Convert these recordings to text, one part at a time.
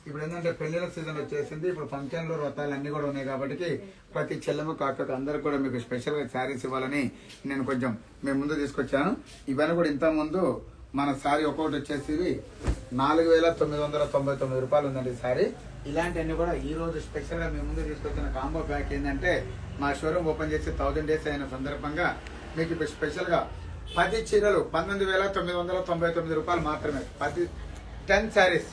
ఇప్పుడు ఏంటంటే పెళ్లిళ్ళ సీజన్ వచ్చేసింది. ఇప్పుడు ఫంక్షన్లు వ్రతాలు అన్ని కూడా ఉన్నాయి కాబట్టి ప్రతి చెల్లెమ్మ కాకకు అందరికి కూడా మీకు స్పెషల్ గా శారీస్ ఇవ్వాలని నేను కొంచెం మేము ముందు తీసుకొచ్చాను. ఇవన్నీ కూడా ఇంత ముందు మన శారీ ఒక్కొక్కటి వచ్చేసి 4,999 రూపాయలు ఉందండి శారీ. ఇలాంటివన్నీ కూడా ఈ రోజు స్పెషల్ గా మేము ముందు తీసుకొచ్చిన కాంబో ప్యాక్ ఏంటంటే మా షోరూమ్ ఓపెన్ చేసి 1000 డేస్ అయిన సందర్భంగా మీకు ఇప్పుడు స్పెషల్ గా 10 చీరలు 19,999 రూపాయలు మాత్రమే. 10 శారీస్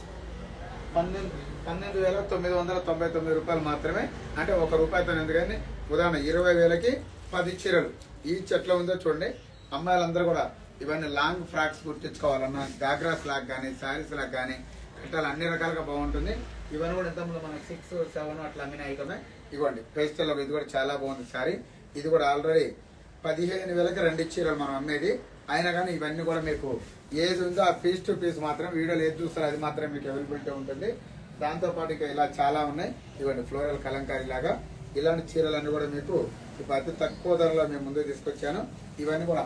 12,999 రూపాయలు మాత్రమే. అంటే ₹1 ఎందుకని ఉదాహరణ 20,000కి 10 చీరలు. ఈ చెట్ల ఉందో చూడండి. అమ్మాయిలందరూ కూడా ఇవన్నీ లాంగ్ ఫ్రాక్స్ కుట్టించుకోవాలన్నా గాగ్రాస్ లాగా కానీ శారీస్ లాగా కానీ కట్టాలి, అన్ని రకాలుగా బాగుంటుంది. ఇవన్నీ కూడా ఇంతకుముందు మనం 6, 7 అట్లా అమ్మిన ఐటమే. ఇవ్వండి పేస్టల్ ఇది కూడా చాలా బాగుంది శారీ. ఇది కూడా ఆల్రెడీ 15,000కి 2 చీరలు మనం అమ్మేది. అయినా కానీ ఇవన్నీ కూడా మీకు ఏది ఉందో ఆ పీస్ టు పీస్ మాత్రం వీడియోలో ఏది చూస్తారో అది మాత్రం మీకు అవైలబిలిటీ ఉంటుంది. దాంతోపాటు ఇక ఇలా చాలా ఉన్నాయి. ఇవ్వండి ఫ్లోరల్ కలంకారీ లాగా ఇలాంటి చీరలన్నీ కూడా మీకు ఇప్పుడు అతి తక్కువ ధరలో మేము ముందుకు తీసుకొచ్చాను. ఇవన్నీ కూడా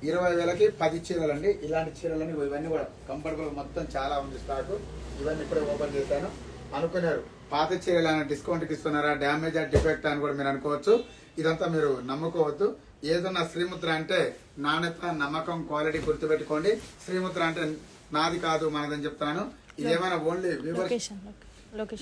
20,000కి 10 చీరలు అండి. ఇలాంటి చీరలని ఇవన్నీ కూడా కంఫర్టబుల్ మొత్తం చాలా ఉంది స్టాక్. ఇవన్నీ ఇప్పుడే ఓపెన్ చేశాను. అనుకున్నారు పాత చీరలు డిస్కౌంట్కి ఇస్తున్నారా, డ్యామేజ్ డిఫెక్ట్ అని కూడా మీరు అనుకోవచ్చు. ఇదంతా మీరు నమ్ముకోవద్దు. ఏదన్నా శ్రీముద్ర అంటే నాణ్యత, నమ్మకం, క్వాలిటీ గుర్తుపెట్టుకోండి. శ్రీముద్ర అంటే నాది కాదు మనదని చెప్తున్నాను. ఇదేమైనా ఓన్లీ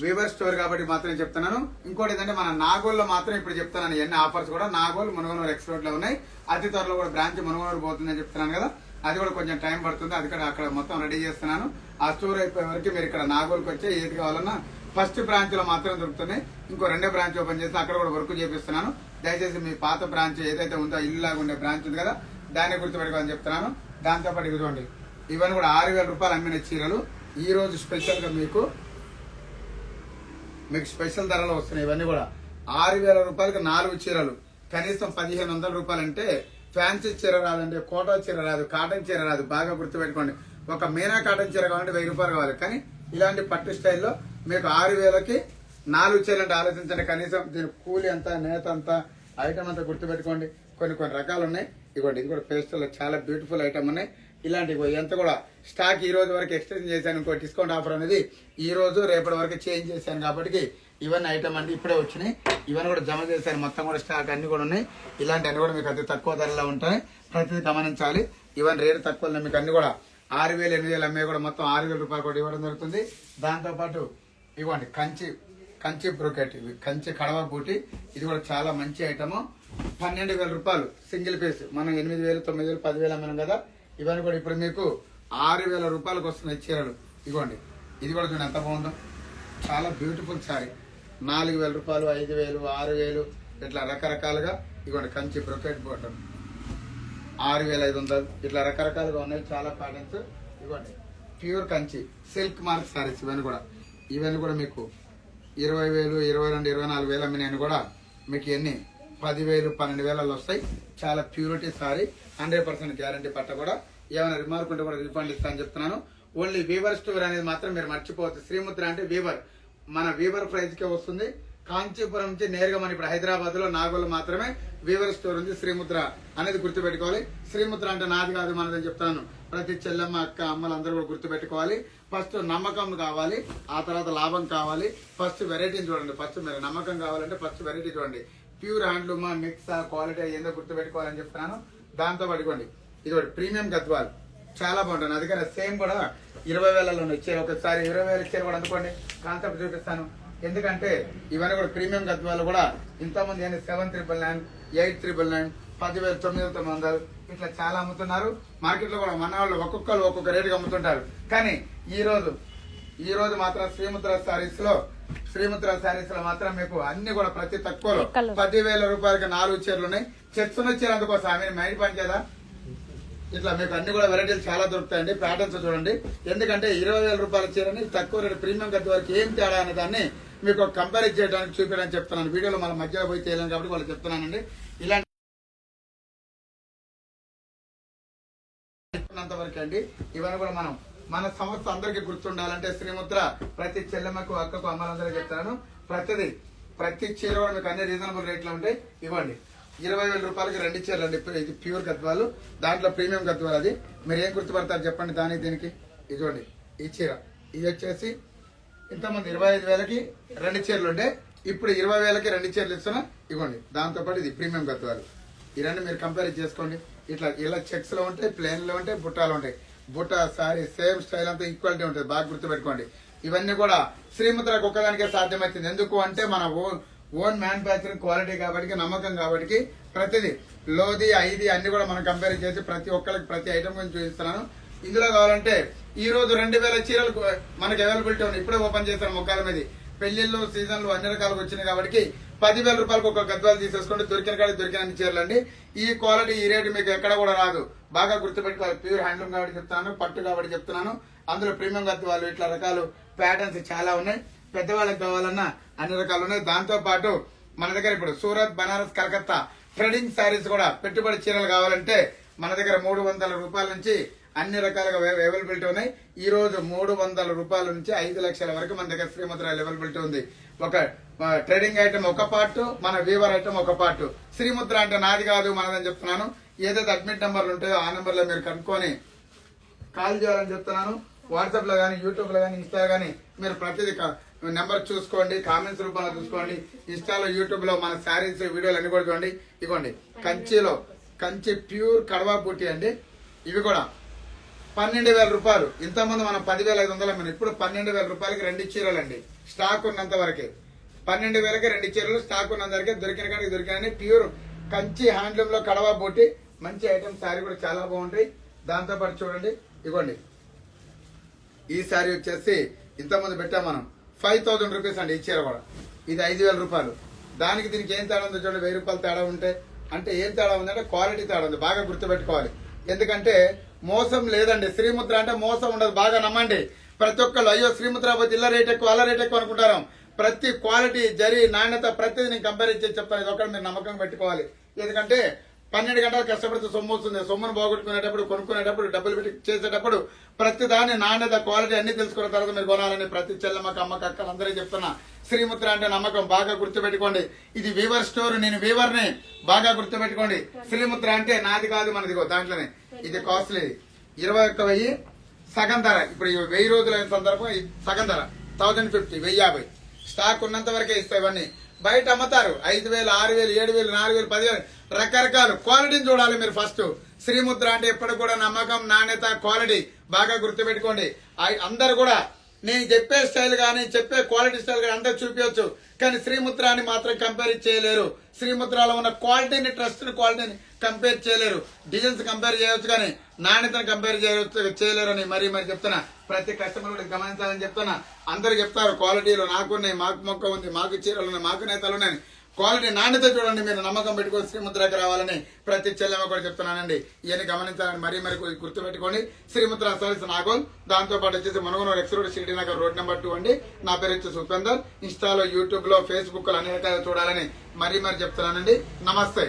వీవర్ స్టోర్ కాబట్టి మాత్రం చెప్తున్నాను. ఇంకోటి ఏంటంటే మన నాగోల్లో మాత్రం ఇప్పుడు చెప్తున్నాను ఎన్ని ఆఫర్స్ కూడా నాగోల్ మునగనూరు ఎక్స్పోర్ట్ లో ఉన్నాయి. అతి త్వరలో కూడా బ్రాంచ్ మునగనూరు పోతుందని చెప్తున్నాను కదా, అది కూడా కొంచెం టైం పడుతుంది. అది కూడా అక్కడ మొత్తం రెడీ చేస్తున్నాను. ఆ స్టోర్ అయిపోయే వరకు మీరు ఇక్కడ నాగోల్కి వచ్చి ఏది కావాలన్నా ఫస్ట్ బ్రాంచ్ లో మాత్రం దొరుకుతున్నాయి. ఇంకో 2వ బ్రాంచ్ ఓపెన్ చేసి అక్కడ కూడా వర్క్ చేపిస్తున్నాను. దయచేసి మీ పాత బ్రాంచ్ ఏదైతే ఉందో ఇల్లు లాగా ఉండే బ్రాంచ్ ఉంది కదా దాన్ని గుర్తుపెట్టుకోవాలని చెప్తున్నాను. దాంతోపాటు ఇది చూడండి, ఇవన్నీ కూడా 6,000 రూపాయలు అమ్మిన చీరలు. ఈ రోజు స్పెషల్ గా మీకు స్పెషల్ ధరలో వస్తున్నాయి. ఇవన్నీ కూడా 6,000 రూపాయలకి 4 చీరలు. కనీసం 1,500 రూపాయలు అంటే ఫ్యాన్సీ చీర రాదండి, కోటా చీర రాదు, కాటన్ చీర రాదు. బాగా గుర్తుపెట్టుకోండి. ఒక మీనా కాటన్ చీర కావాలంటే 1,000 రూపాయలు కావాలి. కానీ ఇలాంటి పట్టు స్టైల్లో మీకు 6,000కి 4 చీరలు అంటే ఆలోచించండి. కనీసం దీని కూలి అంతా, నేత అంతా, ఐటమ్ అంతా గుర్తుపెట్టుకోండి. కొన్ని రకాలు ఉన్నాయి. ఇవ్వండి ఇది కూడా పేస్టల్ చాలా బ్యూటిఫుల్ ఐటమ్ ఉన్నాయి. ఇలాంటివి ఎంత కూడా స్టాక్ ఈ రోజు వరకు ఎక్స్టెండ్ చేశాను. ఇంకో డిస్కౌంట్ ఆఫర్ అనేది ఈ రోజు రేపటి వరకు చేంజ్ చేశాను కాబట్టి ఇవన్నీ ఐటమ్ అండి ఇప్పుడే వచ్చినాయి. ఇవన్నీ కూడా జమ చేశాను. మొత్తం కూడా స్టాక్ అన్ని కూడా ఉన్నాయి. ఇలాంటివన్నీ కూడా మీకు అతి తక్కువ ధరలో ఉంటాయి. ప్రతిదీ గమనించాలి. ఇవన్నీ రేటు తక్కువ మీకు అన్ని కూడా 6,000, 8,000 అమ్మే కూడా మొత్తం 6,000 రూపాయలు కూడా ఇవ్వడం జరుగుతుంది. దాంతోపాటు ఇవ్వండి కంచి బ్రోకెట్, ఇవి కంచి కడవ బూటి. ఇది కూడా చాలా మంచి ఐటమ్. 12,000 రూపాయలు సింగిల్ పీస్. మనం 8,000, 9,000, 10,000 అమ్మినాం కదా. ఇవన్నీ కూడా ఇప్పుడు మీకు 6,000 రూపాయలకు వస్తున్నాయి చీరలు. ఇవ్వండి ఇది కూడా చూడండి ఎంత బాగుందో. చాలా బ్యూటిఫుల్ శారీ. 4,000 రూపాయలు, 5,000, 6,000 ఇట్లా రకరకాలుగా. ఇవ్వండి కంచి బ్రోకెట్ బోటం 6,500 ఇట్లా రకరకాలుగా ఉన్నాయి. చాలా ప్యాటర్న్స్. ఇవ్వండి pure Kanchi silk mark saris. ఇవన్నీ కూడా మీకు 20,000, 22,000, 24,000 అమ్మినాయని కూడా మీకు ఎన్ని 10,000, 12,000 వస్తాయి. చాలా ప్యూరిటీ సారీ, 100% గ్యారంటీ పట్ట కూడా. ఏమైనా రిమార్క్ ఉంటే కూడా రిఫండ్ ఇస్తానని చెప్తున్నాను. ఓన్లీ వీవర్ స్టోర్ అనేది మాత్రం మీరు మర్చిపోవద్దు. శ్రీముద్ర అంటే వీవర్, మన వీవర్ ప్రైజ్ కే వస్తుంది. కాంచీపురం నుంచి నేరుగా మన ఇప్పుడు హైదరాబాద్ లో నాగోలు మాత్రమే వీవర్ స్టోర్ ఉంది. శ్రీముద్ర అనేది గుర్తుపెట్టుకోవాలి. శ్రీముద్ర అంటే నాది కాదు మనదని చెప్తాను. ప్రతి చెల్లెమ్మ, అక్క, అమ్మలందరూ కూడా గుర్తుపెట్టుకోవాలి. ఫస్ట్ నమ్మకం కావాలి, ఆ తర్వాత లాభం కావాలి. ఫస్ట్ వెరైటీని చూడండి. ఫస్ట్ మీరు నమ్మకం కావాలంటే ఫస్ట్ వెరైటీ చూడండి. ప్యూర్ హ్యాండ్లూమ్, మిక్స్, క్వాలిటీ ఏందో గుర్తుపెట్టుకోవాలని చెప్తాను. దాంతో పట్టుకోండి ఇది ఒకటి ప్రీమియం గద్వాల్ చాలా బాగుంటుంది. అందుకని సేమ్ కూడా 20,000లో ఇచ్చారు. ఒకసారి 20,000 ఇచ్చారు కూడా అనుకోండి. కాన్సెప్ట్ చూపిస్తాను. ఎందుకంటే ఇవన్నీ కూడా ప్రీమియం గద్వాలు కూడా ఇంతమంది 7,999, 8,999, 10,900 ఇట్లా చాలా అమ్ముతున్నారు. మార్కెట్ లో కూడా మన వాళ్ళు ఒక్కొక్కరు ఒక్కొక్క రేటుగా అమ్ముతుంటారు. కానీ ఈ రోజు మాత్రం శ్రీముద్ర శారీస్ లో మాత్రం మీకు అన్ని కూడా ప్రతి తక్కువలో 10,000 రూపాయలకి 4 చీరలు ఉన్నాయి. చెక్స్ చీర అందుకోసం ఆమె మైండ్ పని కదా. ఇట్లా మీకు అన్ని కూడా వెరైటీలు చాలా దొరుకుతాయండి. ప్యాటర్న్స్ చూడండి. ఎందుకంటే 20,000 రూపాయల చీరని తక్కువ రేటు ప్రీమియం గద్ద వరకు ఏం తేడా అనే దాన్ని మీకు కంపేర్ చేయడానికి చూపించడానికి చెప్తున్నాను. వీడియోలో మన మధ్యలో పోయి తేలేను కాబట్టి వాళ్ళు చెప్తున్నానండి. ఇలాంటి వరకు అండి ఇవన్నీ కూడా మన సంస్థ అందరికీ గుర్తుండాలంటే శ్రీముద్ర ప్రతి చెల్లెమ్మకు, అక్కకు, అమ్మలందరికీ చెప్తాను. ప్రతి చీర కూడా మీకు అన్ని రీజనబుల్ రేట్లో ఉంటాయి. ఇవ్వండి 20,000 రూపాయలకి 2 చీరలు అండి. ఇది ప్యూర్ గద్వాలు, దాంట్లో ప్రీమియం గద్వాలు. అది మీరు ఏం గుర్తుపడతారు చెప్పండి దానికి దీనికి. ఇదిగోండి ఈ చీర, ఇది వచ్చేసి ఇంతమంది 25,000కి 2 చీరలు ఉండే ఇప్పుడు 20,000కి 2 చీరలు ఇస్తున్నా. ఇవ్వండి. దాంతో పాటు ఇది ప్రీమియం గద్వాలు. ఈ రెండు మీరు కంపేర్ చేసుకోండి. ఇట్లా ఇలా చెక్స్ లో ఉంటాయి, ప్లేన్ లో ఉంటాయి, బుట్టాలు ఉంటాయి. బుట్ట సారీ సేమ్ స్టైల్ అంతా ఈక్వాలిటీ ఉంటుంది. బాగా గుర్తుపెట్టుకోండి. ఇవన్నీ కూడా శ్రీముద్రకు ఒక్కదానికే సాధ్యమవుతుంది. ఎందుకు అంటే మన ఓన్ మ్యానుఫ్యాక్చరింగ్ క్వాలిటీ కాబట్టి, నమ్మకం కాబట్టి ప్రతిదీ లోది ఐది అన్ని కూడా మనం కంపేర్ చేసి ప్రతి ఒక్కరికి ప్రతి ఐటమ్ గురించి చూపిస్తున్నాను. ఇందులో కావాలంటే ఈ రోజు 2,000 చీరలు మనకి అవైలబిలిటీ ఉంది. ఇప్పుడే ఓపెన్ చేశాను ముఖాల మీద. పెళ్లిళ్ళు సీజన్లు అన్ని రకాలుగా వచ్చినాయి కాబట్టి 10,000 రూపాయలకు ఒక గద్వాలు తీసేసుకోండి. దొరికిన కాడ దొరికిన అన్ని చీరలు అండి. ఈ క్వాలిటీ ఈ రేటు మీకు ఎక్కడ కూడా రాదు. బాగా గుర్తుపెట్టుకోవాలి. ప్యూర్ హ్యాండ్లూమ్ కాబట్టి చెప్తున్నాను, పట్టు కాబట్టి చెప్తున్నాను. అందులో ప్రీమియం గద్వాలు ఇట్లా రకాలు ప్యాటర్న్స్ చాలా ఉన్నాయి. పెద్దవాళ్ళకి కావాలన్నా అన్ని రకాలు ఉన్నాయి. దాంతో పాటు మన దగ్గర ఇప్పుడు సూరత్, బనారస్, కలకత్తా ట్రెడింగ్ శారీస్ కూడా పెట్టుబడి చీరలు కావాలంటే మన దగ్గర 300 రూపాయల నుంచి అన్ని రకాలుగా అవైలబిలిటీ ఉన్నాయి. ఈ రోజు 300 రూపాయల నుంచి 5 లక్షల వరకు మన దగ్గర శ్రీముద్రాలు అవైలబిలిటీ ఉంది. ఒక ట్రేడింగ్ ఐటమ్ ఒక పార్ట్, మన వీవర్ ఐటమ్ ఒక పార్ట్. శ్రీముద్ర అంటే నాది కాదు మనదని చెప్తున్నాను. ఏదైతే అడ్మిట్ నెంబర్లు ఉంటాయో ఆ నెంబర్ లో మీరు కనుక్కొని కాల్ చేయాలని చెప్తున్నాను. వాట్సాప్ లో గానీ, యూట్యూబ్ లో గానీ, ఇన్స్టా గానీ మీరు ప్రతిదీ నెంబర్ చూసుకోండి. కామెంట్స్ రూపంలో చూసుకోండి. ఇన్స్టాలో, యూట్యూబ్ లో మన శారీస్ వీడియోలు అన్ని కూడా చూడండి. ఇవ్వండి. కంచి ప్యూర్ కడవా బూటీ అండి. ఇవి కూడా 12,000 రూపాయలు. ఇంతకుముందు మనం 10,500 మనం ఇప్పుడు 12,000 రూపాయలకి 2 చీరలు అండి. స్టాక్ ఉన్నంత వరకే 12,000కి 2 చీరలు స్టాక్ ఉన్నంత వరకే. దొరికిన కాడికి దొరికిన ప్యూర్ కంచి హ్యాండ్లూమ్ లో కడవా బూటీ మంచి ఐటమ్. శారీ కూడా చాలా బాగుంటాయి. దాంతో పాటు చూడండి. ఇవ్వండి. ఈ శారీ వచ్చేసి ఇంతకుముందు పెట్టాం మనం 5,000 రూపీస్ అండి. ఈ చీర కూడా ఇది 5,000 రూపాయలు. దానికి దీనికి ఏం తేడా ఉందో చూడండి. 1,000 రూపాయలు తేడా ఉంటే అంటే ఏం తేడా ఉందంటే క్వాలిటీ తేడా ఉంది. బాగా గుర్తుపెట్టుకోవాలి. ఎందుకంటే మోసం లేదండి. శ్రీముద్ర అంటే మోసం ఉండదు. బాగా నమ్మండి. ప్రతి ఒక్కళ్ళు అయ్యో శ్రీముద్ర పోతే ఇలా రేట్ ఎక్కువ అలా రేట్ ఎక్కువ అనుకుంటారు. ప్రతి క్వాలిటీ జరి నాణ్యత ప్రతిదీ నేను కంపేర్ చేసి చెప్తాను. ఇది ఒకటి మీరు నమ్మకం పెట్టుకోవాలి. ఎందుకంటే 12 గంటలు కష్టపడితే సొమ్ము వస్తుంది. సొమ్మును పోగొట్టుకునేటప్పుడు, కొనుక్కునేటప్పుడు, డబ్బులు పెట్టి చేసేటప్పుడు ప్రతి దాని నాణ్యత క్వాలిటీ అన్ని తెలుసుకున్న తర్వాత మీరు కొనాలని ప్రతి చెల్లమ్మకి, అమ్మకి, అక్కలు అందరికీ చెప్తున్నా. శ్రీముద్ర అంటే నమ్మకం. బాగా గుర్తుపెట్టుకోండి. ఇది వీవర్ స్టోర్. నేను వీవర్ని. బాగా గుర్తుపెట్టుకోండి. శ్రీముద్ర అంటే నాది కాదు మనదిగో దాంట్లోనే. ఇది కాస్ట్లీ 21,000 సగం ధర. ఇప్పుడు 1000 రోజుల సందర్భం సగం ధర 1,050, 1,050. స్టాక్ ఉన్నంత వరకే ఇస్తాయి. ఇవన్నీ బయట అమ్ముతారు 5,000, 6,000, 7,000, 4,000, 10,000 రకరకాలు. క్వాలిటీని చూడాలి మీరు ఫస్ట్. శ్రీముద్ర అంటే ఎప్పుడు కూడా నమ్మకం, నాణ్యత, క్వాలిటీ. బాగా గుర్తుపెట్టుకోండి. అందరు కూడా నేను చెప్పే స్టైల్ గానీ, చెప్పే క్వాలిటీ స్టైల్ గానీ అందరు చూపించవచ్చు. కానీ శ్రీముద్ర అని మాత్రం కంపేర్ చేయలేరు. శ్రీముద్రలో ఉన్న క్వాలిటీని, ట్రస్ట్ క్వాలిటీని కంపేర్ చేయలేరు. డిజైన్స్ కంపేర్ చేయవచ్చు కానీ నాణ్యతను కంపేర్ చేయలేరు అని మరీ చెప్తున్నా. ప్రతి కస్టమర్ కూడా గమనించాలని చెప్తున్నా. అందరు చెప్తారు క్వాలిటీలో నాకున్నాయి, మాకు మొక్క ఉంది, మాకు చీరలు ఉన్నాయి, మాకు నేతలు ఉన్నాయి. క్వాలిటీ నాణ్యత చూడండి. మీరు నమ్మకం పెట్టుకొని శ్రీముద్రకి రావాలని ప్రతి చెల్లెమ్మ కూడా చెప్తున్నానండి. ఇవన్నీ గమనించాలని మరీ గుర్తుపెట్టుకోండి. శ్రీముద్ర సర్వీస్ నాగోల్. దాంతో పాటు వచ్చేసి Munaganur X road, Shiridi Nagar road number 2 అండి. నా పేరు వచ్చేసి ఉపేందర్. ఇన్స్టాలో, యూట్యూబ్ లో, ఫేస్బుక్ లో అన్ని రకాలు చూడాలని మరీ చెప్తున్నానండి. నమస్తే.